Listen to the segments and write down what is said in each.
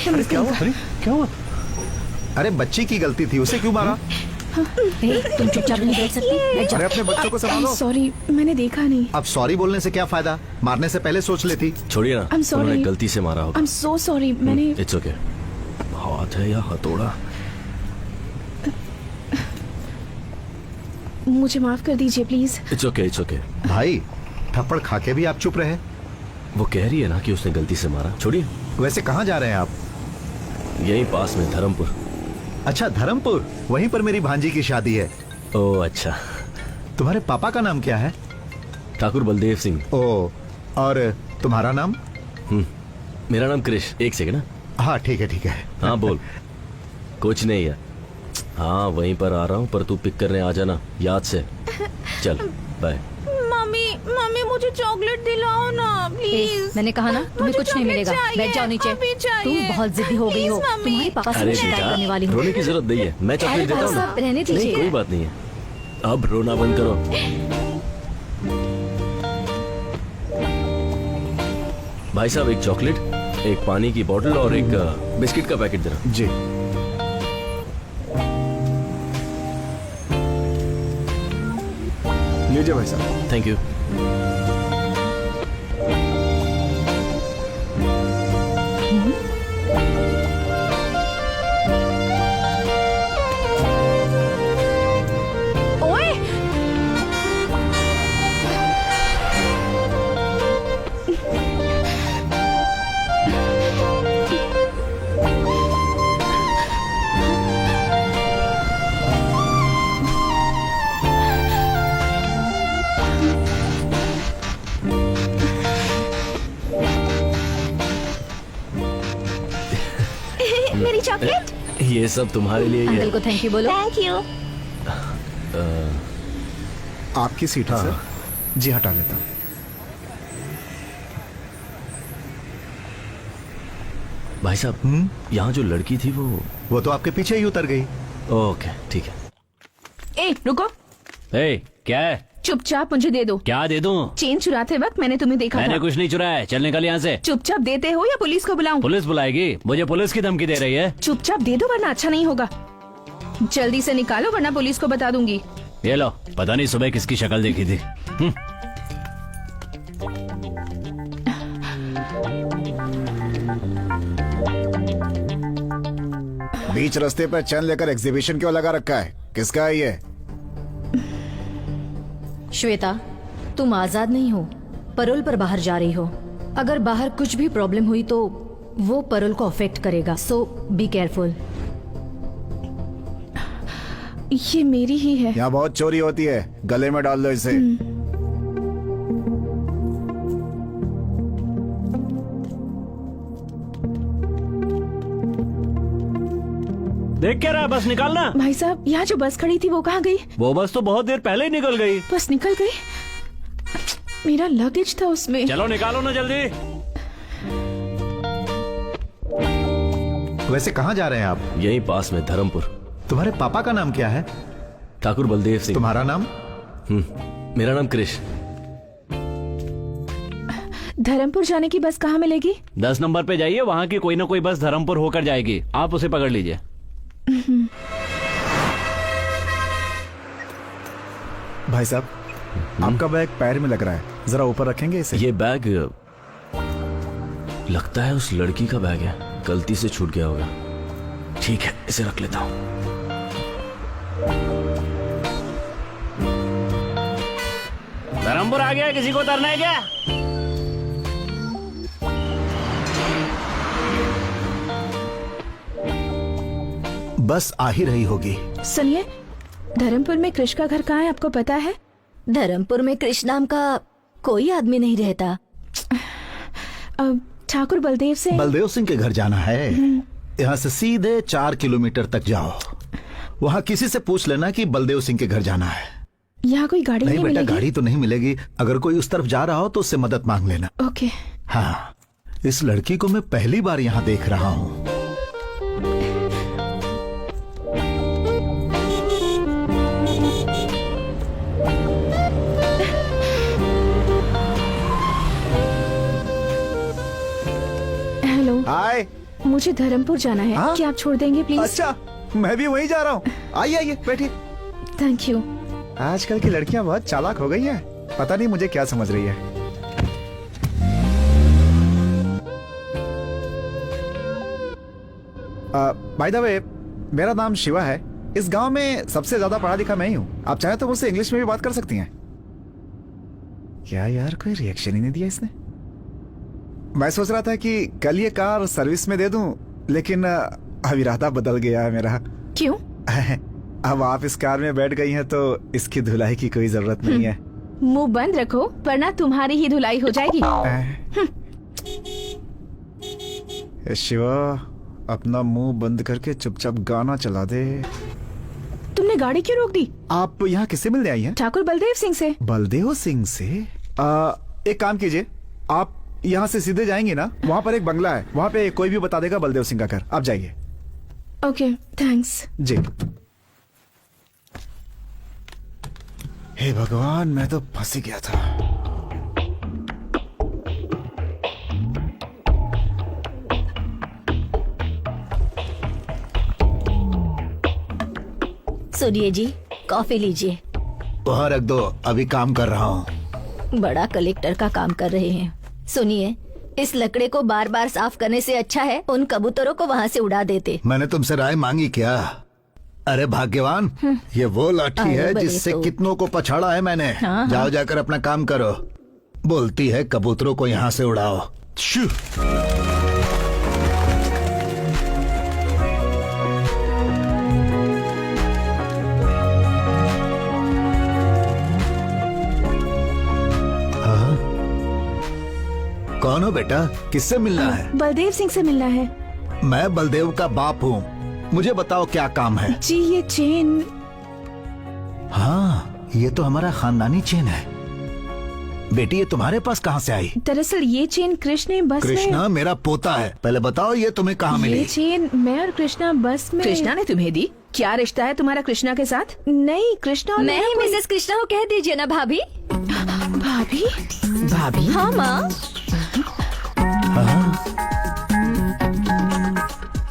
अरे क्या हुआ? अरे क्या हुआ? अरे बच्ची की गलती थी, उसे क्यों मारा? तुम चुपचाप नहीं बैठ सकती? अरे अपने बच्चों को संभालो। सॉरी, मैंने देखा नहीं। अब सॉरी बोलने से क्या फायदा, मारने से पहले सोच लेती। छोड़िए ना, I'm sorry. उन्होंने गलती से मारा होगा। I'm so sorry, मैंने इट्स ओके। हाथ है या हथौड़ा? मुझे माफ कर दीजिए please. It's okay, it's okay. भाई थप्पड़ खा के भी आप चुप रहे। वो कह रही है ना कि उसने गलती से मारा। छोड़िए। वैसे कहाँ जा रहे हैं आप? यहीं पास में धर्मपुर। अच्छा धर्मपुर, वहीं पर मेरी भांजी की शादी है। ओह अच्छा। तुम्हारे पापा का नाम क्या है? ठाकुर बलदेव सिंह। ओ, और तुम्हारा नाम? मेरा नाम क्रिश। एक सेकंड ना। हाँ ठीक है ठीक है। हाँ बोल। कुछ नहीं है। हाँ वहीं पर आ रहा हूँ, पर तू पिक करने आ जाना याद से। चल बाय। मम्मी मुझे चॉकलेट दिलाओ ना प्लीज। मैंने कहा ना तुम्हें कुछ नहीं मिलेगा। बैठ जाओ नीचे। तुम बहुत जिद्दी हो गई हो। तुम्हारे पापा से अरे शिकायत करने वाली बेटा, हूँ। रोने की जरूरत नहीं है, मैं चॉकलेट देता हूँ ना। सब रहने नहीं दीजिए। कोई बात नहीं है, अब रोना बंद करो। भाई साहब एक चॉकलेट, एक पानी की बोतल और एक बिस्किट का पैकेट देना। जी। लीजिए भाई साहब। Thank you. ओए मेरी चॉकलेट। ये सब तुम्हारे लिए ही अंकल है। को थैंक यू बोलो। Thank you. आपकी सीट है हाँ। सर। जी हटा लेता हूँ। भाई साहब यहाँ जो लड़की थी वो तो आपके पीछे ही उतर गई। ओके ठीक है। ए रुको, ए क्या है? चुपचाप मुझे दे दो। क्या दे दूं? चेन चुराते वक्त मैंने तुम्हें देखा मैंने था। कुछ नहीं चुराया, चल निकल यहाँ से। चुपचाप देते हो या पुलिस को बुलाऊं? पुलिस बुलाएगी? मुझे पुलिस की धमकी दे रही है। चुपचाप दे दो वरना अच्छा नहीं होगा। जल्दी से निकालो वरना पुलिस को बता दूंगी। ये लो, पता नहीं सुबह किसकी शक्ल देखी थी। बीच रास्ते पर चैन लेकर एग्जीबिशन क्यों लगा रखा है? किसका है ये? श्वेता, तुम आजाद नहीं हो, परोल पर बाहर जा रही हो। अगर बाहर कुछ भी प्रॉब्लम हुई तो वो परोल को अफेक्ट करेगा, सो बी केयरफुल। ये मेरी ही है। यहाँ बहुत चोरी होती है, गले में डाल लो इसे। देख क्या रहा है? बस निकालना। भाई साहब, यहाँ जो बस खड़ी थी वो कहाँ गई? वो बस तो बहुत देर पहले ही निकल गई। बस निकल गई। मेरा लगेज था उसमें। चलो निकालो ना जल्दी। वैसे कहाँ जा रहे हैं आप? यहीं पास में धर्मपुर। तुम्हारे पापा का नाम क्या है? ठाकुर बलदेव सिंह। तुम्हारा नाम? मेरा नाम क्रिश। धर्मपुर जाने की बस कहाँ मिलेगी? 10 नंबर पे जाइए, वहाँ की कोई ना कोई बस धर्मपुर होकर जाएगी, आप उसे पकड़ लीजिए। भाई साहब, आपका बैग पैर में लग रहा है, जरा ऊपर रखेंगे इसे? ये बैग लगता है उस लड़की का बैग है, गलती से छूट गया होगा। ठीक है, इसे रख लेता हूँ। धर्मपुर आ गया, किसी को उतरना है क्या? बस आ ही रही होगी। सुनिए, धर्मपुर में कृष का घर कहाँ है आपको पता है? धर्मपुर में कृष्ण नाम का कोई आदमी नहीं रहता। अब ठाकुर बलदेव से। बलदेव सिंह के घर जाना है। यहाँ से सीधे 4 किलोमीटर तक जाओ, वहाँ किसी से पूछ लेना कि बलदेव सिंह के घर जाना है। यहाँ कोई गाड़ी नहीं नहीं बेटा, मिलेगी? गाड़ी तो नहीं मिलेगी। अगर कोई उस तरफ जा रहा हो तो उससे मदद मांग लेना। ओके। हाँ, इस लड़की को मैं पहली बार यहाँ देख रहा हूँ। हेलो, हाय। मुझे धर्मपुर जाना है। हाँ? क्या आप छोड़ देंगे प्लीज? अच्छा, मैं भी वहीं जा रहा हूँ। आइए आइए बैठिए। Thank you. आजकल की लड़कियाँ बहुत चालाक हो गई हैं। पता नहीं मुझे क्या समझ रही है। बाय द वे, मेरा नाम शिवा है। इस गांव में सबसे ज्यादा पढ़ा लिखा मैं ही हूँ। आप चाहे तो मुझसे इंग्लिश में भी बात कर सकती हैं। क्या यार, कोई रिएक्शन ही नहीं दिया इसने। मैं सोच रहा था कि कल ये कार सर्विस में दे दूं, लेकिन अब इरादा बदल गया है मेरा। क्यों? अब आप इस कार में बैठ गई हैं तो इसकी धुलाई की कोई जरूरत नहीं है। मुंह बंद रखो वरना तुम्हारी ही धुलाई हो जाएगी। शिवा, अपना मुंह बंद करके चुपचाप गाना चला दे। तुमने गाड़ी क्यों रोक दी? आप यहाँ किससे मिलने आई हैं? ठाकुर बलदेव सिंह से। बलदेव सिंह से? एक काम कीजिए, आप यहाँ से सीधे जाएंगे ना, वहाँ पर एक बंगला है, वहाँ पे कोई भी बता देगा बलदेव सिंह का घर। आप जाइए। Okay, thanks. जी। हे भगवान, मैं तो फंस ही गया था। सुनिए जी, कॉफी लीजिए। वहाँ रख दो, अभी काम कर रहा हूँ। बड़ा कलेक्टर का काम कर रहे हैं। सुनिए, इस लकड़े को बार बार साफ करने से अच्छा है उन कबूतरों को वहाँ से उड़ा देते। मैंने तुमसे राय मांगी क्या? अरे भाग्यवान, ये वो लाठी अरे है बड़े जिससे तो। कितनों को पछाड़ा है मैंने। हाँ, जाओ जाकर अपना काम करो। बोलती है कबूतरों को यहाँ से उड़ाओ। शू। हाँ? कौन हो बेटा? किससे मिलना है? बलदेव सिंह से मिलना है। मैं बलदेव का बाप हूँ। मुझे बताओ क्या काम है? जी, ये चेन। हाँ, ये तो हमारा खानदानी चेन है। बेटी, ये तुम्हारे पास कहाँ से आई? दरअसल ये चेन कृष्ण बस कृष्णा मेरा पोता है। पहले बताओ ये तुम्हें कहाँ में। ये मिली? चेन मैं और कृष्णा बस में। कृष्णा ने तुम्हें दी? क्या रिश्ता है तुम्हारा कृष्णा के साथ? नहीं, कृष्णा और मैं मेरा ही कोई- मिसेस कृष्णा को कह दीजिए ना भाभी। भाभी। भाभी? हाँ माँ।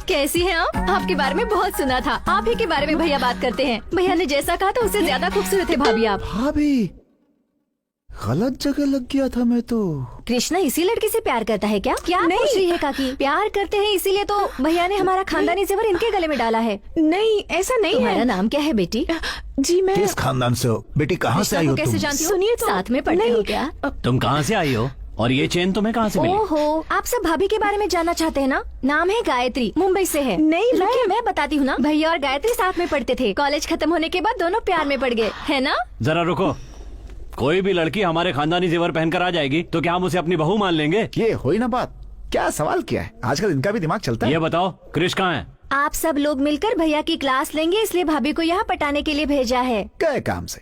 कैसी हैं आप? आपके बारे में बहुत सुना था। आप ही के बारे में भैया बात करते हैं। भैया ने जैसा कहा था उससे ज्यादा खूबसूरत है भाभी आप। भाभी, गलत जगह लग गया था मैं तो। कृष्णा इसी लड़की से प्यार करता है क्या? क्या नहीं। पूछ रही है काकी? प्यार करते हैं इसीलिए तो भैया ने हमारा खानदानी जेवर इनके गले में डाला है। नहीं, ऐसा नहीं तुम्हारा है। नाम क्या है बेटी? जी, मैं किस खानदान से हो? बेटी कहाँ से आई कृष्णा हो को कैसे तुम? जानती हो? सुनिए तो। साथ में पढ़ते हो क्या? तुम कहाँ से आई हो और ये चेन तुम्हें कहाँ से मिली? ओहो, आप सब भाभी के बारे में जानना चाहते हैं ना? नाम है गायत्री, मुंबई से है। नहीं, रुकिए, मैं बताती हूँ ना। भैया और गायत्री साथ में पढ़ते थे। कॉलेज खत्म होने के बाद दोनों प्यार में पड़ गए, है ना? जरा रुको। कोई भी लड़की हमारे खानदानी जेवर पहनकर आ जाएगी तो क्या हम उसे अपनी बहू मान लेंगे? ये हुई ना बात। क्या सवाल किया है? आजकल इनका भी दिमाग चलता है। ये बताओ, कृष कहाँ है? आप सब लोग मिलकर भैया की क्लास लेंगे, इसलिए भाभी को यहाँ पटाने के लिए भेजा है। गए काम से।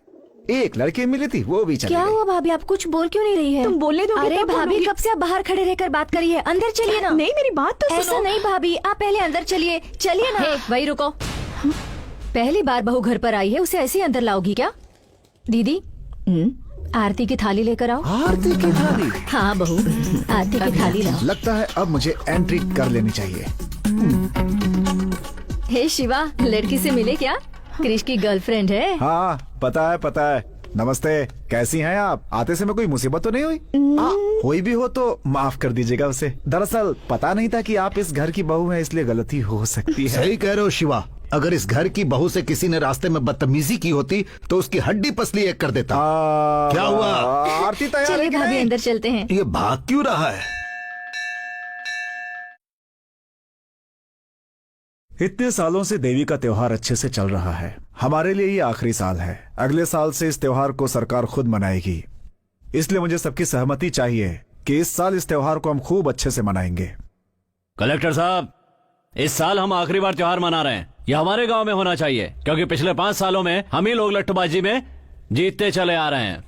एक लड़की मिली थी, वो भी चली क्या गई। हुआ भाभी, आप कुछ बोल क्यों नहीं रही है? तुम बोलने दोगे अरे तब भाभी, बोलूंगी। कब से आप बाहर खड़े रहकर बात करी है? अंदर चलिए ना। नहीं, मेरी बात तो ऐसा सुनो। नहीं भाभी, आप पहले अंदर चलिए। चलिए ना। वही रुको। पहली बार बहू घर पर आई है, उसे ऐसे ही अंदर लाओगी क्या? दीदी, आरती की थाली लेकर आओ। आरती की थाली? हाँ बहू, आरती की थाली लाओ। लगता है अब मुझे एंट्री कर लेनी चाहिए। हे शिवा, लड़की से मिले क्या? क्रिश की गर्लफ्रेंड है। हाँ, पता है पता है। नमस्ते, कैसी हैं आप? आते समय कोई मुसीबत तो नहीं हुई? हुई भी हो तो माफ कर दीजिएगा उसे। दरअसल पता नहीं था कि आप इस घर की बहू हैं, इसलिए गलती हो सकती है। सही कह रहे हो शिवा। अगर इस घर की बहू से किसी ने रास्ते में बदतमीजी की होती तो उसकी हड्डी पसली एक कर देता। क्या हुआ? आरती तैयार है चलिए कि भाभी, नहीं? अंदर चलते हैं। ये भाग क्यों रहा है? इतने सालों से देवी का त्योहार अच्छे से चल रहा है। हमारे लिए ये आखिरी साल है। अगले साल से इस त्योहार को सरकार खुद मनाएगी, इसलिए मुझे सबकी सहमति चाहिए कि इस साल इस त्योहार को हम खूब अच्छे से मनाएंगे। कलेक्टर साहब, इस साल हम आखिरी बार त्योहार मना रहे हैं। यह हमारे गांव में होना चाहिए क्योंकि पिछले 5 सालों में हम ही लोग लट्टूबाजी में जीतते चले आ रहे हैं।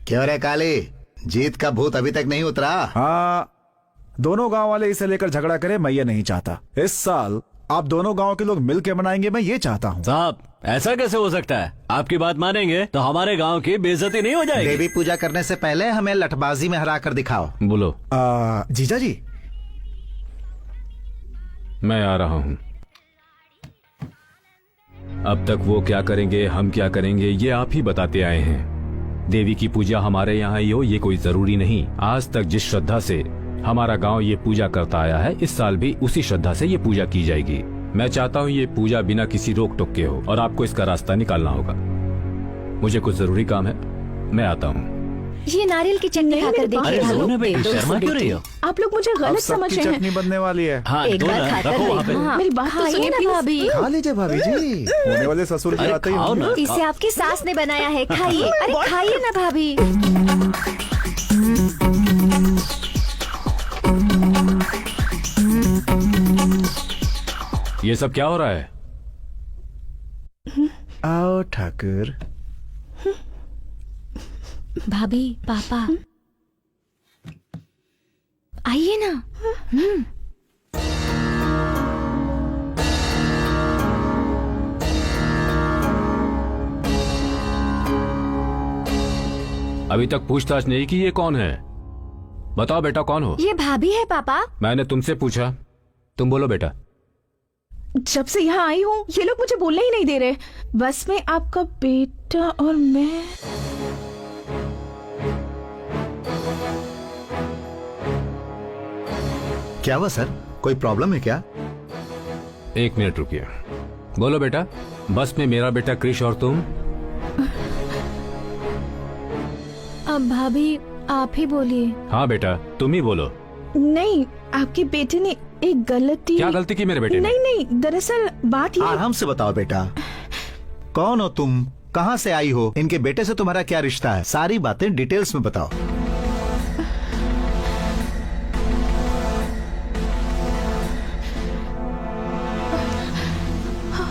क्यों रे काली, जीत का भूत अभी तक नहीं उतरा? हाँ, दोनों गांव वाले इसे लेकर झगड़ा करें, मैं ये नहीं चाहता। इस साल आप दोनों गांव के लोग मिलकर मनाएंगे, मैं ये चाहता हूँ। साहब, ऐसा कैसे हो सकता है? आपकी बात मानेंगे तो हमारे गांव की बेइज्जती नहीं हो जाएगी। देवी पूजा करने से पहले हमें लठबाजी में हरा कर दिखाओ। बोलो। जीजा जी, मैं आ रहा हूँ। अब तक वो क्या करेंगे, हम क्या करेंगे, ये आप ही बताते आए हैं। देवी की पूजा हमारे यहाँ ही हो ये कोई जरूरी नहीं। आज तक जिस श्रद्धा से हमारा गांव ये पूजा करता आया है, इस साल भी उसी श्रद्धा से ये पूजा की जाएगी। मैं चाहता हूँ ये पूजा बिना किसी रोक टोक के हो और आपको इसका रास्ता निकालना होगा। मुझे कुछ जरूरी काम है, मैं आता हूँ। ये नारियल की चटनी खाकर अरे देखिए दो भाभी। ना बेटी, दो शर्मा क्यों रही हो? आप लोग मुझे अब गलत समझ सबकी रहे हैं। चटनी बनने वाली है। हाँ एक दो बार ना, खाकर रखो वहाँ पे। देखो। हाँ, मेरी बात तो खाइए सुनिए, ना please। भाभी। खा लीजिए भाभी जी, होने वाले ससुर के अरे आते ही खाओ हम- ना। इसे आपकी सास ने बनाया है, खाइए। अरे खाइए ना भाभी। ये सब क्या हो रहा है? आओ ठाकुर। भाभी, पापा, आइए ना। अभी तक पूछताछ नहीं की ये कौन है? बताओ बेटा, कौन हो? ये भाभी है पापा। मैंने तुमसे पूछा, तुम बोलो बेटा। जब से यहाँ आई हूँ ये लोग मुझे बोलने ही नहीं दे रहे। बस में आपका बेटा और मैं। क्या हुआ सर, कोई प्रॉब्लम है क्या? 1 मिनट रुकिए। बोलो बेटा, बस में मेरा बेटा क्रिश और तुम। अब भाभी आप ही बोलिए। हाँ बेटा, तुम ही बोलो। नहीं, आपके बेटे ने एक गलती। क्या गलती की मेरे बेटे ने? नहीं नहीं, दरअसल बात ये। आराम से बताओ बेटा, कौन हो तुम, कहाँ से आई हो, इनके बेटे से तुम्हारा क्या रिश्ता है, सारी बातें डिटेल्स में बताओ।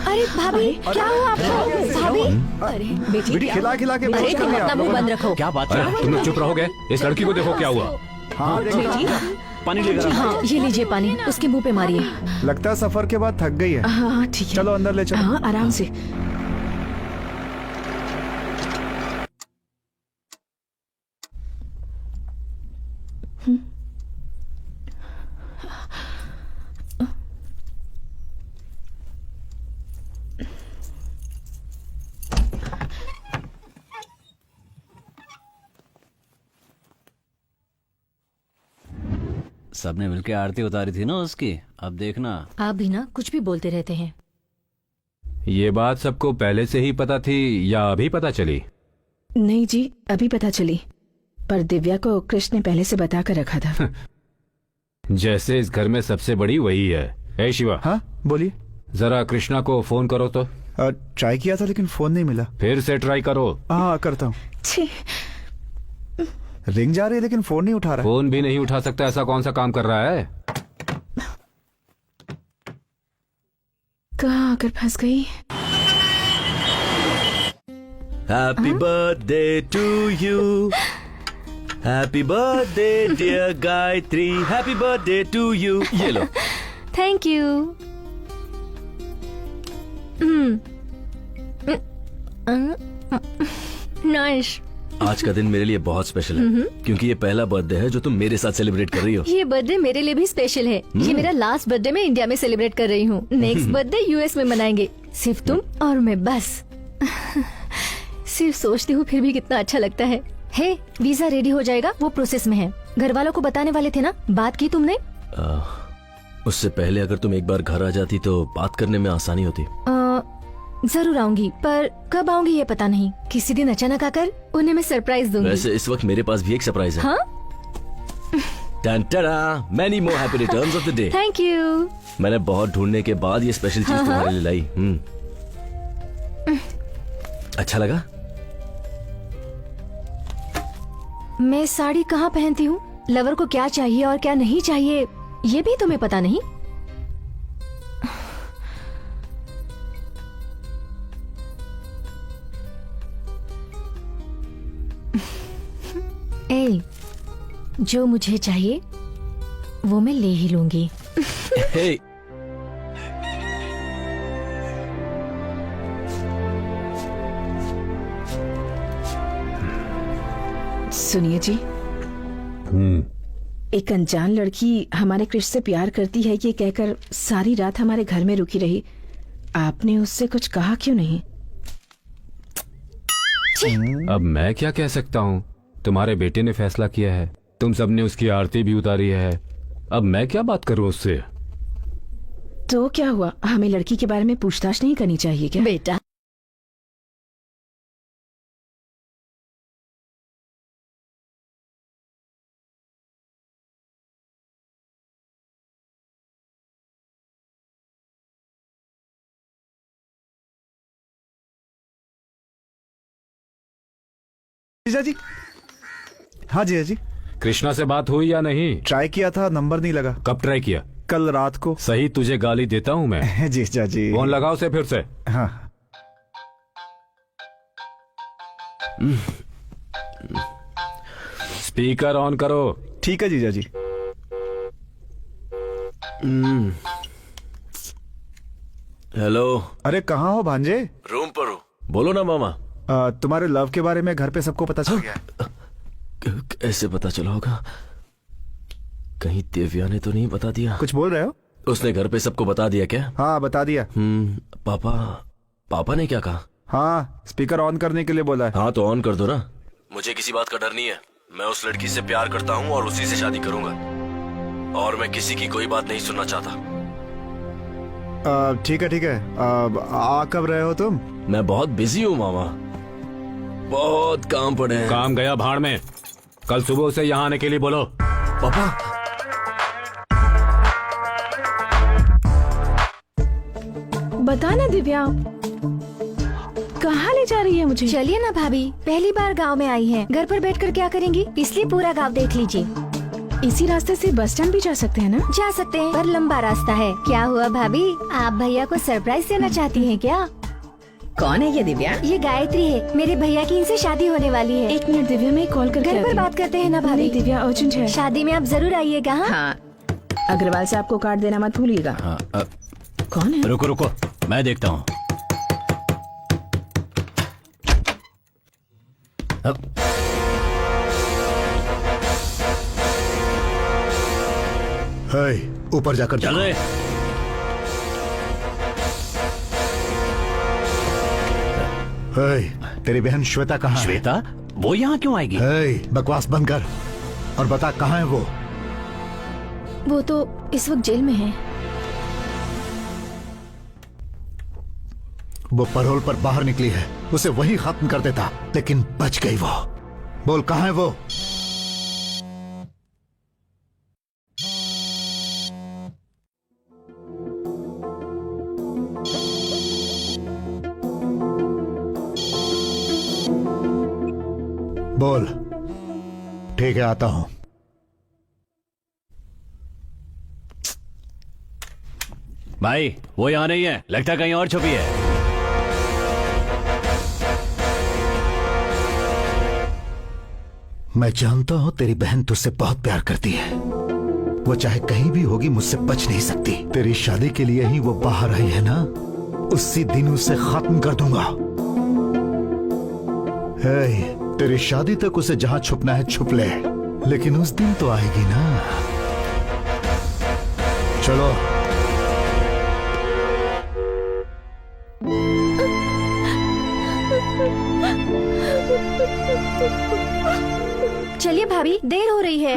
अरे भाभी, क्या हुआ आपको? भाभी, अरे बेटी, बेटी खिला खिला के अरे बेहोश कर तुम दिया अपना आप मुंह लोगों बंद ने। रखो। क्या बात अरे है? तुम लोग चुप रहोगे? इस लड़की को देखो क्या हुआ। हाँ देखो, पानी लेकर आओ। हाँ, ये लीजिए पानी, उसके मुंह पे मारिए। लगता है सफर के बाद थक गई है। हाँ ठीक है। चलो अंदर ले चलो। हाँ आराम से। सबने मिलके आरती उतारी थी ना उसकी, अब देखना। आप भी ना कुछ भी बोलते रहते हैं। ये बात सबको पहले से ही पता थी या अभी पता चली? नहीं जी, अभी पता चली, पर दिव्या को कृष्ण ने पहले से बता कर रखा था। जैसे इस घर में सबसे बड़ी वही है। ए शिवा, हाँ बोलिए। जरा कृष्णा को फोन करो तो। ट्राई किया था लेकिन फोन नहीं मिला। फिर से ट्राई करो। हाँ करता हूँ। छी, रिंग जा रही है लेकिन फोन नहीं उठा रहा। फोन भी नहीं उठा सकता, ऐसा कौन सा काम कर रहा है? कहाँ आकर फंस गई। Happy birthday to you, happy birthday dear Gayatri, happy birthday to you. ये लो। Thank you. नाइस। आज का दिन मेरे लिए बहुत स्पेशल है क्योंकि ये पहला बर्थडे है जो तुम मेरे साथ सेलिब्रेट कर रही हो। ये बर्थडे मेरे लिए भी स्पेशल है। ये मेरा लास्ट बर्थडे मैं इंडिया में सेलिब्रेट कर रही हूँ। नेक्स्ट बर्थडे यूएस में मनाएंगे, सिर्फ तुम और मैं बस। सिर्फ सोचती हूँ फिर भी कितना अच्छा लगता है। हे, वीजा रेडी हो जाएगा, वो प्रोसेस में है। घर वालों को बताने वाले थे ना, बात की तुमने? उससे पहले अगर तुम एक बार घर आ जाती तो बात करने में आसानी होती। जरूर आऊंगी, पर कब आऊंगी ये पता नहीं। किसी दिन अचानक आकर उन्हें मैं सरप्राइज दूंगी। वैसे इस वक्त मेरे पास भी एक सरप्राइज है। हाँ? टन-टडा, many more happy returns of the day। Thank you. मैंने बहुत ढूंढने के बाद ये स्पेशल चीज तुम्हारे लिए लाई। अच्छा लगा? मैं साड़ी कहाँ पहनती हूँ, लवर को क्या चाहिए और क्या नहीं चाहिए, ये भी तुम्हें पता नहीं? ए, जो मुझे चाहिए वो मैं ले ही लूंगी। Hey, सुनिए जी, एक अनजान लड़की हमारे कृष से प्यार करती है ये कहकर सारी रात हमारे घर में रुकी रही। आपने उससे कुछ कहा क्यों नहीं? अब मैं क्या कह सकता हूँ? तुम्हारे बेटे ने फैसला किया है, तुम सबने उसकी आरती भी उतारी है, अब मैं क्या बात करूँ उससे? तो क्या हुआ, हमें लड़की के बारे में पूछताछ नहीं करनी चाहिए क्या? बेटा, जीजा जी। हाँ जीजा जी, कृष्णा से बात हुई या नहीं? ट्राई किया था, नंबर नहीं लगा। कब ट्राई किया? कल रात को। सही, तुझे गाली देता हूँ मैं। जीजा जी। फोन लगाओ उसे फिर से। हाँ। स्पीकर ऑन करो। ठीक है जीजा जी। हेलो। अरे कहाँ हो भांजे? रूम पर हो। बोलो ना मामा। तुम्हारे लव के बारे में घर पे सबको पता चल गया? कैसे पता चला होगा? कहीं दिव्या ने तो नहीं बता दिया? कुछ बोल रहे हो? उसने घर पे सबको बता दिया क्या? हाँ बता दिया। पापा ने क्या कहा? हाँ, स्पीकर ऑन करने के लिए बोला है। हाँ तो ऑन कर दो ना। मुझे किसी बात का डर नहीं है। मैं उस लड़की से प्यार करता हूँ और उसी से शादी करूंगा, और मैं किसी की कोई बात नहीं सुनना चाहता। ठीक है ठीक है। आ कब रहे हो तुम? मैं बहुत बिजी हूँ मामा, बहुत काम पड़े हैं। काम गया भाड़ में। कल सुबह उसे यहाँ आने के लिए बोलो। पापा, बता ना दिव्या, कहाँ ले जा रही है मुझे? चलिए ना भाभी, पहली बार गांव में आई हैं। घर पर बैठकर क्या करेंगी, इसलिए पूरा गांव देख लीजिए। इसी रास्ते से बस स्टैंड भी जा सकते हैं ना? जा सकते हैं, पर लंबा रास्ता है। क्या हुआ भाभी, आप भैया को सरप्राइज देना चाहती हैं क्या? कौन है ये दिव्या? ये गायत्री है, मेरे भैया की इनसे शादी होने वाली है। एक मिनट दिव्या, मैं कॉल करके घर आती पर हूँ। बात करते हैं ना भाभी। नहीं दिव्या, अर्जेंट है। शादी में आप जरूर आइएगा। हाँ, अग्रवाल से आपको कार्ड देना मत भूलिएगा। कौन है? रुको रुको, मैं देखता हूँ। ऊपर जाकर चल देखो। रहे। तेरी बहन श्वेता कहाँ है? श्वेता, वो यहाँ क्यों आएगी? बकवास बंद कर और बता कहाँ है वो? वो तो इस वक्त जेल में है। वो पैरोल पर बाहर निकली है, उसे वहीं खत्म कर देता, लेकिन बच गई वो। बोल कहाँ है वो? बोल। ठीक है, आता हूं। भाई, वो यहाँ नहीं है, लगता है कहीं और छुपी है। मैं जानता हूं तेरी बहन तुझसे बहुत प्यार करती है। वो चाहे कहीं भी होगी, मुझसे बच नहीं सकती। तेरी शादी के लिए ही वो बाहर आई है ना, उसी दिन उसे खत्म कर दूंगा। तेरी शादी तक उसे जहां छुपना है छुप ले, लेकिन उस दिन तो आएगी ना। चलो। चलिए भाभी, देर हो रही है।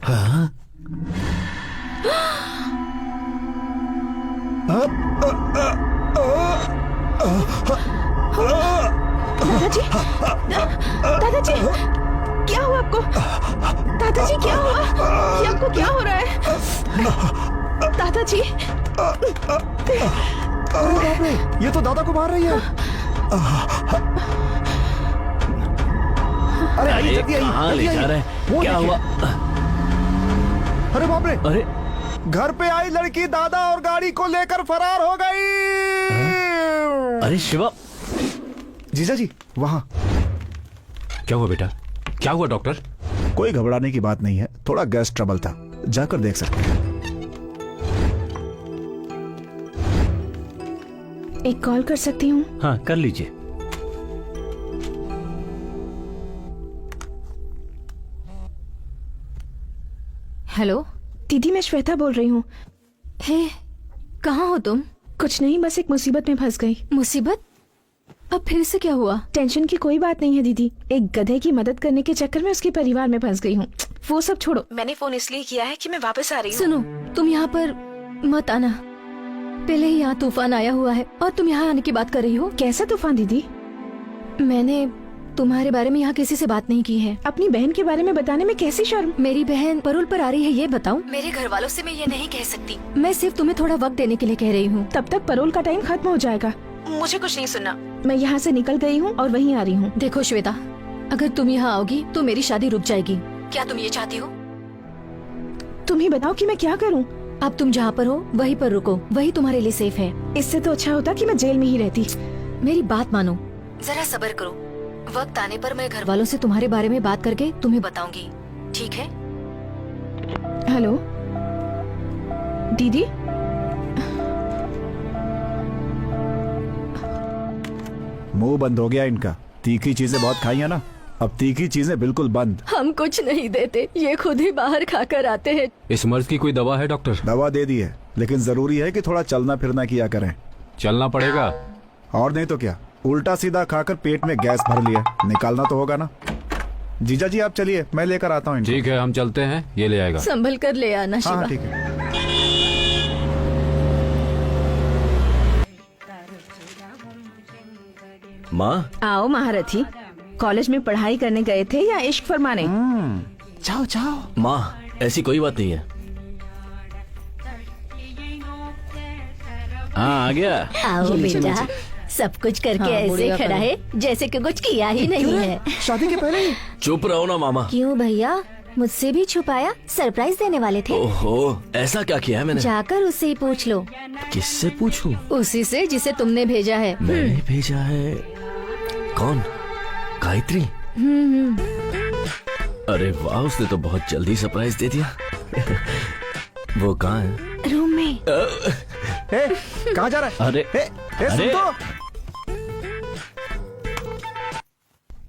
हाँ? दादाजी, दादाजी, क्या हुआ आपको? दादाजी क्या हुआ? ये आपको क्या हो रहा है? दादाजी, अरे बाप रे, ये तो दादा को मार रही है। अरे आइए, जल्दी आइए, कहाँ ले जल्दी जा आइए। रहे हैं? वो क्या देखिए। हुआ? अरे बाप रे, अरे घर पे आई लड़की दादा और गाड़ी को लेकर फरार हो गई। अरे शिवा, जीजा जी वहाँ। क्या हुआ बेटा? क्या हुआ डॉक्टर? कोई घबराने की बात नहीं है, थोड़ा गैस ट्रबल था, जाकर देख सकते हैं। एक कॉल कर सकती हूँ? हाँ कर लीजिए। हेलो दीदी मैं श्वेता बोल रही हूँ। हे, कहाँ हो तुम? कुछ नहीं, बस एक मुसीबत में फंस गई। मुसीबत? अब फिर से क्या हुआ? टेंशन की कोई बात नहीं है दीदी, एक गधे की मदद करने के चक्कर में उसके परिवार में फंस गई हूँ। वो सब छोड़ो, मैंने फोन इसलिए किया है कि मैं वापस आ रही हूँ। सुनो, तुम यहाँ पर मत आना। पहले ही यहाँ तूफान आया हुआ है और तुम यहाँ आने की बात कर रही हो। कैसा तूफान दीदी? मैंने तुम्हारे बारे में यहाँ किसी से बात नहीं की है। अपनी बहन के बारे में बताने में कैसी शर्म। मेरी बहन परोल पर आ रही है, ये बताऊं? मेरे घर वालों से मैं ये नहीं कह सकती। मैं सिर्फ तुम्हें थोड़ा वक्त देने के लिए कह रही हूँ। तब तक परोल का टाइम खत्म हो जाएगा। मुझे कुछ नहीं सुनना, मैं यहाँ से निकल गई हूँ और वहीं आ रही हूँ। देखो श्वेता, अगर तुम यहाँ आओगी तो मेरी शादी रुक जाएगी। क्या तुम ये चाहती हो? तुम ही बताओ कि मैं क्या करूँ। अब तुम जहाँ पर हो वहीं पर रुको, वही तुम्हारे लिए सेफ है। इससे तो अच्छा होता कि मैं जेल में ही रहती। मेरी बात मानो, जरा सब्र करो। वक्त आने पर मैं घर वालों से तुम्हारे बारे में बात करके तुम्हें बताऊंगी, ठीक है? हेलो दीदी। मुंह बंद हो गया इनका, तीखी चीजें बहुत खाई है ना, अब तीखी चीजें बिल्कुल बंद। हम कुछ नहीं देते, ये खुद ही बाहर खाकर आते हैं। इस मर्ज की कोई दवा है डॉक्टर? दवा दे दी है, लेकिन जरूरी है कि थोड़ा चलना फिरना किया करें। चलना पड़ेगा। और नहीं तो क्या, उल्टा सीधा खाकर पेट में गैस भर लिया, निकालना तो होगा ना। जीजा जी आप चलिए, मैं लेकर आता हूँ इनको। ठीक है हम चलते हैं, ये ले आएगा। संभल कर ले आना शिवा। हाँ ठीक है। माँ, आओ महारथी, कॉलेज में पढ़ाई करने गए थे या इश्क फरमाने? जाओ जाओ। माँ ऐसी कोई बात नहीं है। हाँ आ गया। आओ बेटा, सब कुछ करके ऐसे खड़ा है जैसे कि कुछ किया ही नहीं है। शादी के पहले ही? चुप रहो ना मामा। क्यों भैया, मुझसे भी छुपाया? सरप्राइज देने वाले थे? ओहो, ऐसा क्या किया है मैंने? जाकर उससे ही पूछ लो। किससे पूछूं? उसी से जिसे तुमने भेजा है। मैंने भेजा है? कौन? गायत्री? अरे वाह, उसने तो बहुत जल्दी सरप्राइज दे दिया। वो कहाँ है? रूम में। कहाँ जा रहा है? अरे सुन अरे! तो।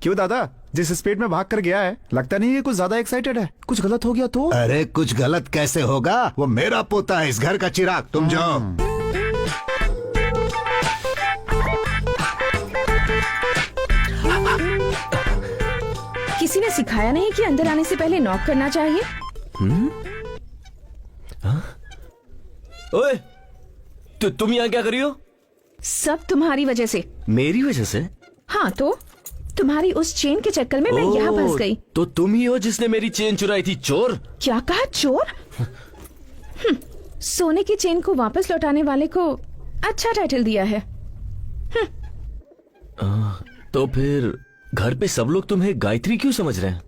क्यों दादा, जिस स्पीड में भाग कर गया है, लगता नहीं है कुछ ज्यादा एक्साइटेड है। कुछ गलत हो गया तो? अरे कुछ गलत कैसे होगा, वो मेरा पोता है, इस घर का चिराग। तुम जाओ। किसी ने सिखाया नहीं कि अंदर आने से पहले नॉक करना चाहिए? ओए, तुम यहाँ क्या कर रही हो? सब तुम्हारी वजह से। मेरी वजह से? हाँ तो तुम्हारी उस चेन के चक्कर में मैं यहाँ फंस गई। तो तुम ही हो जिसने मेरी चेन चुराई थी, चोर? क्या कहा, चोर? सोने की चेन को वापस लौटाने वाले को अच्छा टाइटल दिया है। तो फिर घर पे सब लोग तुम्हें गायत्री क्यों समझ रहे हैं?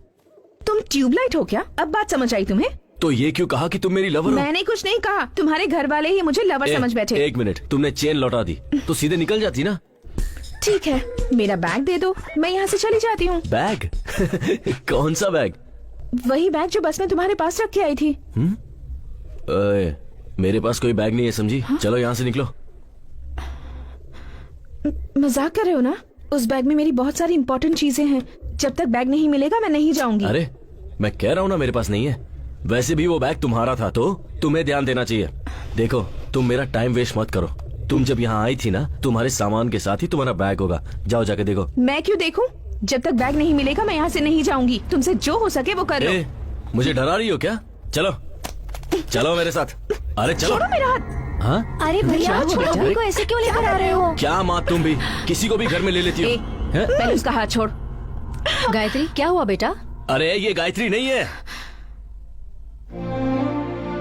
तुम ट्यूबलाइट हो क्या? अब बात समझ आई तुम्हें? तो ये क्यों कहा कि तुम मेरी लवर हो? मैंने कुछ नहीं कहा, तुम्हारे घर वाले ही मुझे लवर समझ बैठे। एक मिनट, तुमने चेन लौटा दी तो सीधे निकल जाती ना। ठीक है, मेरा बैग दे दो, मैं यहाँ से चली जाती हूँ। बैग? कौन सा बैग? वही बैग जो बस में तुम्हारे पास रख के आई थी। ओए, मेरे पास कोई बैग नहीं है समझी। चलो यहाँ से निकलो। मजाक कर रहे हो ना? उस बैग में मेरी बहुत सारी इंपॉर्टेंट चीजें हैं। जब तक बैग नहीं मिलेगा मैं नहीं जाऊंगी। अरे मैं कह रहा हूँ ना, मेरे पास नहीं है। वैसे भी वो बैग तुम्हारा था तो तुम्हें ध्यान देना चाहिए। देखो, तुम मेरा टाइम वेस्ट मत करो। तुम जब यहाँ आई थी ना, तुम्हारे सामान के साथ ही तुम्हारा बैग होगा। जाओ जाके देखो। मैं क्यों देखूं? जब तक बैग नहीं मिलेगा मैं यहाँ से नहीं जाऊंगी। तुमसे जो हो सके वो कर लो। मुझे डरा रही हो क्या? चलो चलो मेरे साथ। अरे चलो। छोड़ो मेरा हाथ। हाँ? अरे भैया, छोटू को ऐसे क्यों लेकर आ रहे हो? क्या माँ, तुम भी किसी को भी घर में ले लेती हो? हैं? पहले उसका हाथ छोड़। गायत्री, क्या हुआ बेटा? अरे ये गायत्री नहीं है।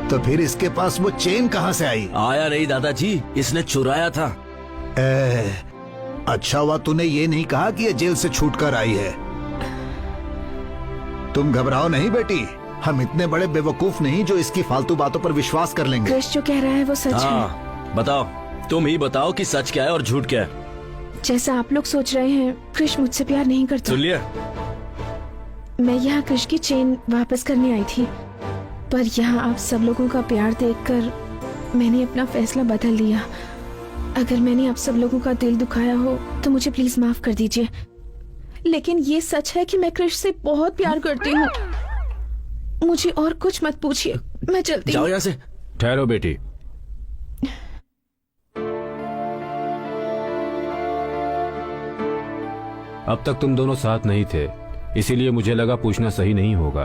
तो फिर इसके पास वो चेन कहाँ से आई? आया नहीं दादाजी, इसने चुराया था। अच्छा हुआ तूने ये नहीं कहा कि ये जेल से छूट कर आई है। तुम घबराओ नहीं बेटी, हम इतने बड़े बेवकूफ नहीं जो इसकी फालतू बातों पर विश्वास कर लेंगे। क्रिश जो कह रहा है वो सच है। हाँ बताओ, तुम ही बताओ कि सच क्या है और झूठ क्या है। जैसा आप लोग सोच रहे हैं, कृष मुझसे प्यार नहीं करता। सुन लिया? मैं यहाँ कृष की चेन वापस करने आई थी, पर यहाँ आप सब लोगों का प्यार देखकर मैंने अपना फैसला बदल लिया। अगर मैंने आप सब लोगों का दिल दुखाया हो तो मुझे प्लीज माफ कर दीजिए, लेकिन ये सच है कि मैं कृष से बहुत प्यार करती हूँ। मुझे और कुछ मत पूछिए, मैं चलती जाओ हूँ। यहाँ से। ठहरो बेटी। अब तक तुम दोनों साथ नहीं थे, इसीलिए मुझे लगा पूछना सही नहीं होगा।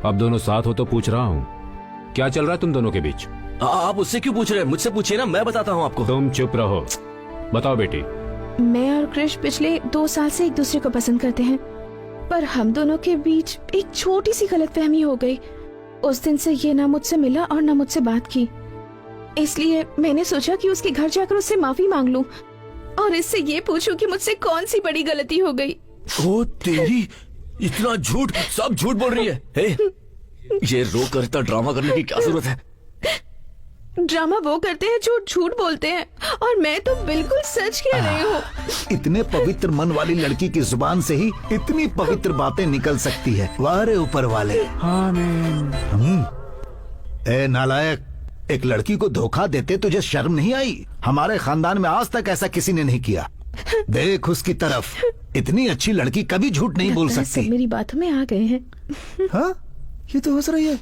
अब दोनों साथ हो तो पूछ रहा हूँ, क्या चल रहा है तुम दोनों के बीच? आप उससे क्यों पूछ रहे हैं? मुझसे पूछिए ना, मैं बताता हूँ आपको। तुम चुप रहो। बताओ बेटी। मैं और कृष पिछले 2 साल से एक दूसरे को पसंद करते हैं, पर हम दोनों के बीच एक छोटी सी गलतफहमी हो गई। उस दिन से ये ना मुझसे मिला और ना मुझसे बात की, इसलिए मैंने सोचा कि उसके घर जाकर उससे माफी मांग लूं और इससे ये पूछूं कि मुझसे कौन सी बड़ी गलती हो गई। ओ तेरी, इतना झूठ, सब झूठ बोल रही है। हे, ये रो कर इतना ड्रामा करने की क्या जरूरत है? ड्रामा वो करते हैं जो झूठ बोलते हैं, और मैं तो बिल्कुल सच कह रही हूँ। इतने पवित्र मन वाली लड़की की जुबान से ही इतनी पवित्र बातें निकल सकती है। वाह रे ऊपर वाले। ए नालायक, एक लड़की को धोखा देते तुझे शर्म नहीं आई? हमारे खानदान में आज तक ऐसा किसी ने नहीं किया। देख उसकी तरफ, इतनी अच्छी लड़की कभी झूठ नहीं बोल लगता है सकती। सब मेरी बातों में आ गए हैं। हाँ, ये तो हंस रही है।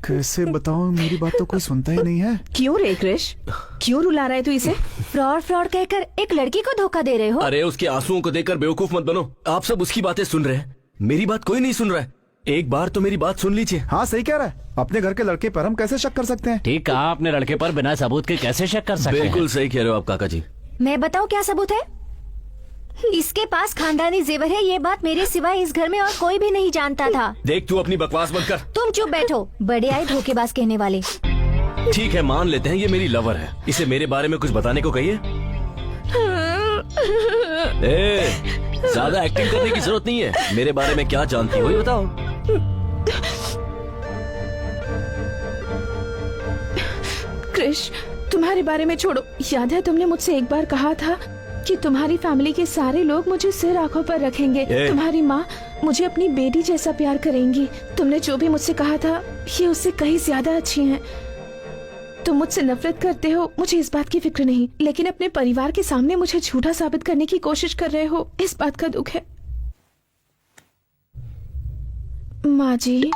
कैसे बताऊं, मेरी बात तो कोई सुनता ही नहीं है। क्यों रे कृष, क्यों रुला रहा है तू इसे? फ्रॉड फ्रॉड कहकर एक लड़की को धोखा दे रहे हो। अरे उसके आंसुओं को देखकर बेवकूफ मत बनो। आप सब उसकी बातें सुन रहे हैं, मेरी बात कोई नहीं सुन रहा है। एक बार तो मेरी बात सुन लीजिए। हाँ सही कह रहा है, अपने घर के लड़के पर हम कैसे शक कर सकते हैं? ठीक कहा आपने, लड़के पर बिना सबूत के कैसे शक कर सकते हैं? बिल्कुल सही कह रहे हो आप काका जी। मैं बताऊं क्या सबूत है? इसके पास खानदानी जेवर है, ये बात मेरे सिवाय इस घर में और कोई भी नहीं जानता था। देख तू अपनी बकवास मत कर। तुम चुप बैठो, बड़े आए धोखेबाज कहने वाले। ठीक है, मान लेते हैं ये मेरी लवर है, इसे मेरे बारे में कुछ बताने को कहिए। ज्यादा एक्टिंग करने की जरूरत नहीं है, मेरे बारे में क्या जानती हो ये बताओ। कृष, तुम्हारे बारे में छोड़ो। याद है तुमने मुझसे एक बार कहा था कि तुम्हारी फैमिली के सारे लोग मुझे सिर आंखों पर रखेंगे। तुम्हारी माँ मुझे अपनी बेटी जैसा प्यार करेंगी। तुमने जो भी मुझसे कहा था, ये उससे कहीं ज्यादा अच्छी हैं। तुम मुझसे नफरत करते हो, मुझे इस बात की फिक्र नहीं, लेकिन अपने परिवार के सामने मुझे झूठा साबित करने की कोशिश कर रहे हो, इस बात का दुख है। माँ जी,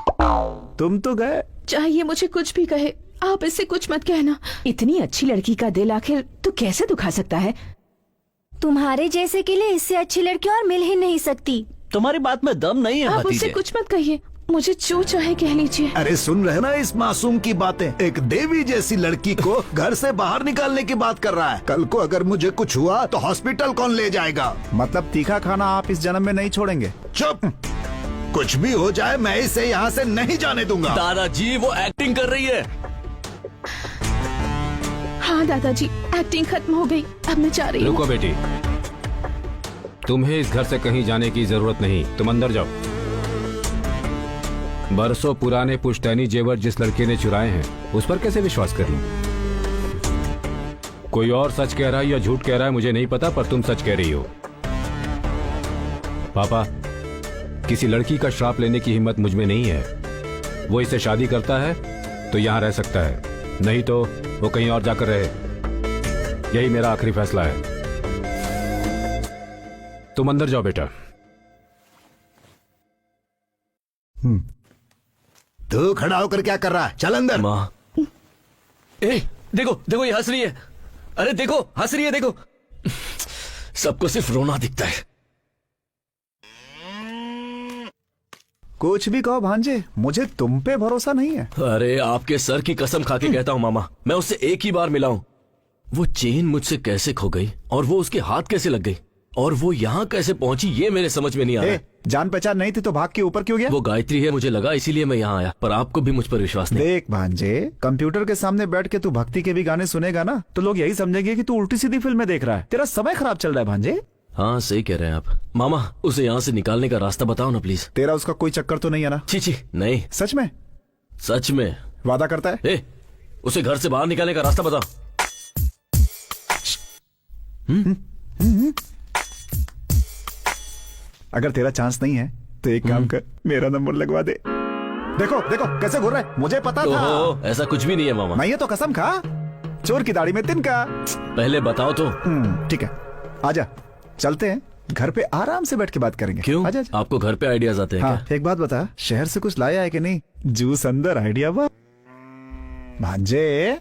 तुम तो गए। चाहिए मुझे कुछ भी कहे, आप इससे कुछ मत कहना। इतनी अच्छी लड़की का दिल आखिर तू कैसे दुखा सकता है? तुम्हारे जैसे के लिए इससे अच्छी लड़की और मिल ही नहीं सकती। तुम्हारी बात में दम नहीं है आप मुझसे भतीजे। कुछ मत कहिए, मुझे जो चाहे कह लीजिए। अरे सुन रहे ना इस मासूम की बातें? एक देवी जैसी लड़की को घर से बाहर निकालने की बात कर रहा है। कल को अगर मुझे कुछ हुआ तो हॉस्पिटल कौन ले जाएगा? मतलब तीखा खाना आप इस जन्म में नहीं छोड़ेंगे? चुप, कुछ भी हो जाए मैं इसे यहाँ से नहीं जाने दूंगा। दादाजी वो एक्टिंग कर रही है। हाँ दादाजी, एक्टिंग खत्म हो गई, अब मैं जा रही हूँ। रुको बेटी, तुम्हें इस घर से कहीं जाने की जरूरत नहीं, तुम अंदर जाओ। बरसों पुराने पुश्तैनी जेवर जिस लड़के ने चुराए हैं, उस पर कैसे विश्वास कर लूं? कोई और सच कह रहा है या झूठ कह रहा है मुझे नहीं पता, पर तुम सच कह रही हो। पापा, किसी लड़की का श्राप लेने की हिम्मत मुझ में नहीं है। वो इससे शादी करता है तो यहां रह सकता है, नहीं तो वो कहीं और जाकर रहे। यही मेरा आखिरी फैसला है। तुम अंदर जाओ बेटा। तू खड़ा होकर क्या कर रहा है? चल अंदर। माँ, देखो देखो ये हंस रही है। अरे देखो हंस रही है, देखो। सबको सिर्फ रोना दिखता है। कुछ भी कहो भांजे, मुझे तुम पे भरोसा नहीं है। अरे आपके सर की कसम खा के कहता हूँ मामा, मैं उससे एक ही बार मिला हूँ। वो चेन मुझसे कैसे खो गई और वो उसके हाथ कैसे लग गई और वो यहाँ कैसे पहुंची, ये मेरे समझ में नहीं आ रहा है। जान पहचान नहीं थी तो भाग के ऊपर क्यों गया? वो गायत्री है मुझे लगा, इसीलिए मैं यहाँ आया, पर आपको भी मुझ पर विश्वास नहीं। देख भांजे, कंप्यूटर के सामने बैठ के तू भक्ति के भी गाने सुनेगा ना तो लोग यही समझेंगे कि तू उल्टी सीधी फिल्में देख रहा है। तेरा समय खराब चल रहा है भांजे। हाँ सही कह रहे हैं आप। मामा उसे यहाँ से निकालने का रास्ता बताओ ना प्लीज। तेरा उसका कोई चक्कर तो नहीं है ना? छी छी, नहीं। सच में? सच में। वादा करता है? उसे घर से बाहर निकालने का रास्ता बताओ। अगर तेरा चांस नहीं है तो एक काम कर, मेरा नंबर लगवा दे। देखो देखो कैसे घूर रहा है, मुझे पता था। ओहो, ऐसा कुछ भी नहीं है मामा। नहीं है तो कसम खा, चोर की दाढ़ी में तिनका। पहले बताओ तो। ठीक है, आजा चलते हैं, घर पे आराम से बैठ के बात करेंगे। क्यों? आजा आजा। आपको घर पे आइडियाज आते हैं हाँ, एक बात बता, शहर से कुछ लाया है कि नहीं? जूस अंदर आइडिया बा भांजे।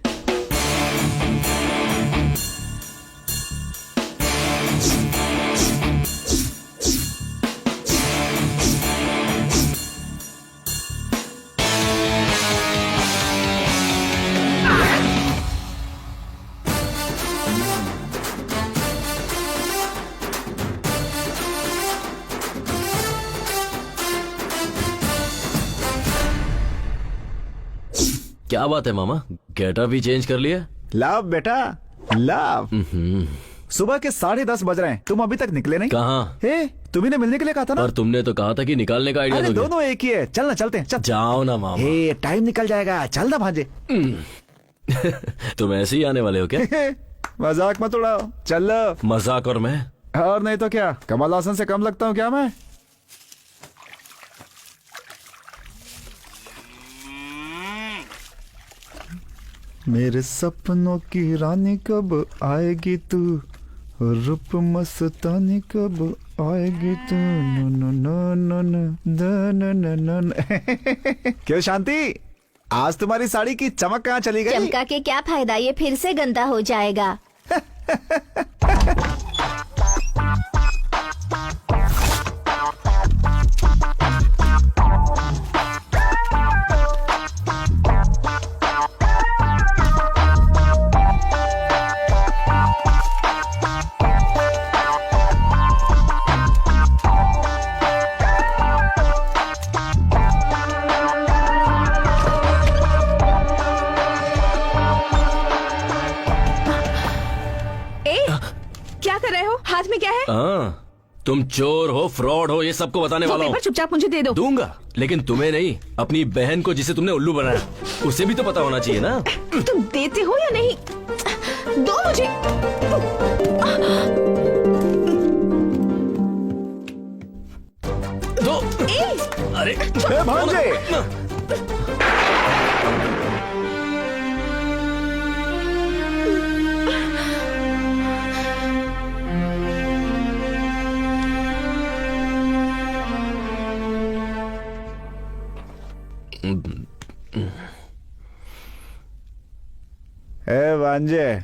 क्या बात है मामा, गेटअप भी चेंज कर लिया? लाभ बेटा लाभ। सुबह के 10:30 बज रहे हैं, तुम अभी तक निकले नहीं। कहाँ? हे, तुम्ही ने मिलने के लिए कहा था ना। पर तुमने तो कहा था कि निकालने का आइडिया अरे दोगे। दोनों एक ही है, चल ना चलते हैं, चल। जाओ ना मामा। हे, टाइम निकल जाएगा, चल ना भांजे। तुम ऐसे ही आने वाले हो क्या? मजाक मत उड़ाओ, चल। मजाक और मैं? और नहीं तो क्या, कमल हासन से कम लगता हूँ क्या मैं? मेरे सपनों की रानी कब आएगी तू, रूप मस्तानी कब आएगी तू, no no no no no no no no. क्यों शांति, आज तुम्हारी साड़ी की चमक कहाँ चली गई? चमका के क्या फायदा, ये फिर से गंदा हो जाएगा। क्या कर रहे हो? हाथ में क्या है? हाँ, तुम चोर हो, फ्रॉड हो, ये सबको बताने तो वाला हूँ। पेपर चुपचाप मुझे दे दो। दूंगा, लेकिन तुम्हें नहीं, अपनी बहन को जिसे तुमने उल्लू बनाया, उसे भी तो पता होना चाहिए ना। तुम देते हो या नहीं? दो मुझे। दो। अरे भांजे, भांजे,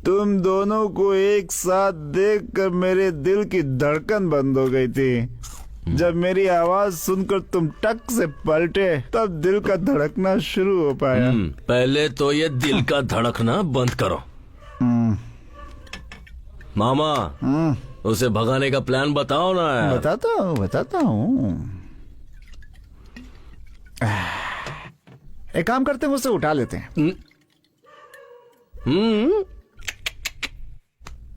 तुम दोनों को एक साथ देखकर मेरे दिल की धड़कन बंद हो गई थी। जब मेरी आवाज सुनकर तुम टक से पलटे, तब दिल का धड़कना शुरू हो पाया। पहले तो ये दिल का धड़कना बंद करो। मामा, उसे भगाने का प्लान बताओ ना यार। बताता हूँ। एक काम करते हैं, मुझसे उठा लेते हैं।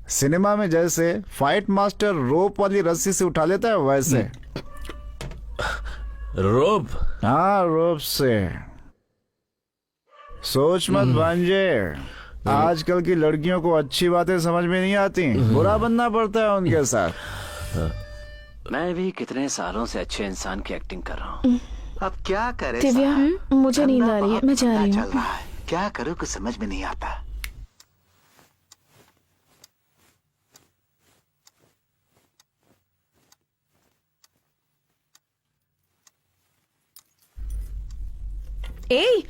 सिनेमा में जैसे फाइट मास्टर रोप वाली रस्सी से उठा लेता है, वैसे। रोप? हाँ, रोप से। सोच मत भांजे, आजकल की लड़कियों को अच्छी बातें समझ में नहीं आती, बुरा बनना पड़ता है उनके साथ। मैं भी कितने सालों से अच्छे इंसान की एक्टिंग कर रहा हूँ। अब क्या करे दिव्या, मुझे नींद आ रही है, मैं जा रही चल हूँ। रहा है, क्या करूँ कुछ समझ में नहीं आता। ए,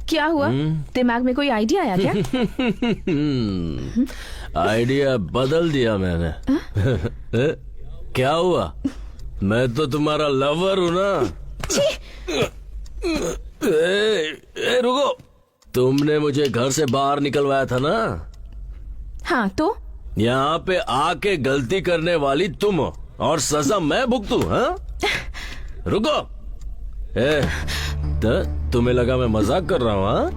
क्या हुआ? दिमाग में कोई आइडिया आया क्या? आइडिया बदल दिया मैंने। क्या हुआ? मैं तो तुम्हारा लवर हूँ ना। रुको, तुमने मुझे घर से बाहर निकलवाया था ना? हाँ तो? यहाँ पे आके गलती करने वाली तुम हो और सजा मैं भुगतू? हाँ? रुको, तुम्हें लगा मैं मजाक कर रहा हूँ? हाँ?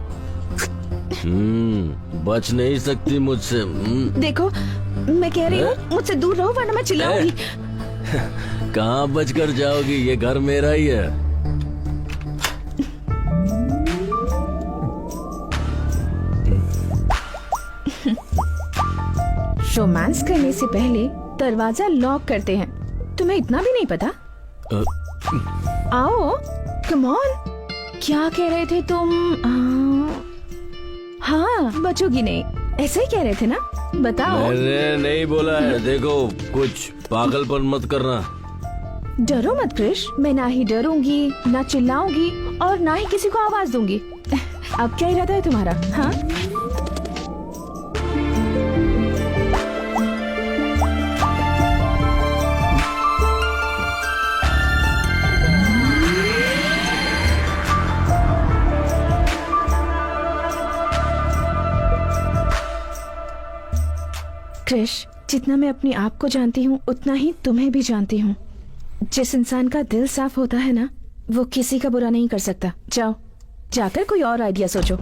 बच नहीं सकती मुझसे। देखो, मैं कह रही हूँ मुझसे दूर रहो वरना मैं चिल्लाऊंगी। कहाँ बच कर जाओगी, ये घर मेरा ही है। रोमांस करने से पहले दरवाजा लॉक करते हैं। तुम्हें इतना भी नहीं पता? आओ, कम ऑन। क्या कह रहे थे तुम? हाँ, बचोगी नहीं, ऐसे ही कह रहे थे ना? बताओ। मैंने नहीं बोला है। देखो, कुछ पागलपन मत करना। डरो मत क्रिश, मैं ना ही डरूंगी, ना चिल्लाऊंगी और ना ही किसी को आवाज दूंगी। अब क्या इरादा है तुम्हारा? हाँ, क्रिश, जितना मैं अपने आप को जानती हूँ उतना ही तुम्हें भी जानती हूँ। जिस इंसान का दिल साफ होता है ना, वो किसी का बुरा नहीं कर सकता। जाओ, जाकर कोई और आइडिया सोचो।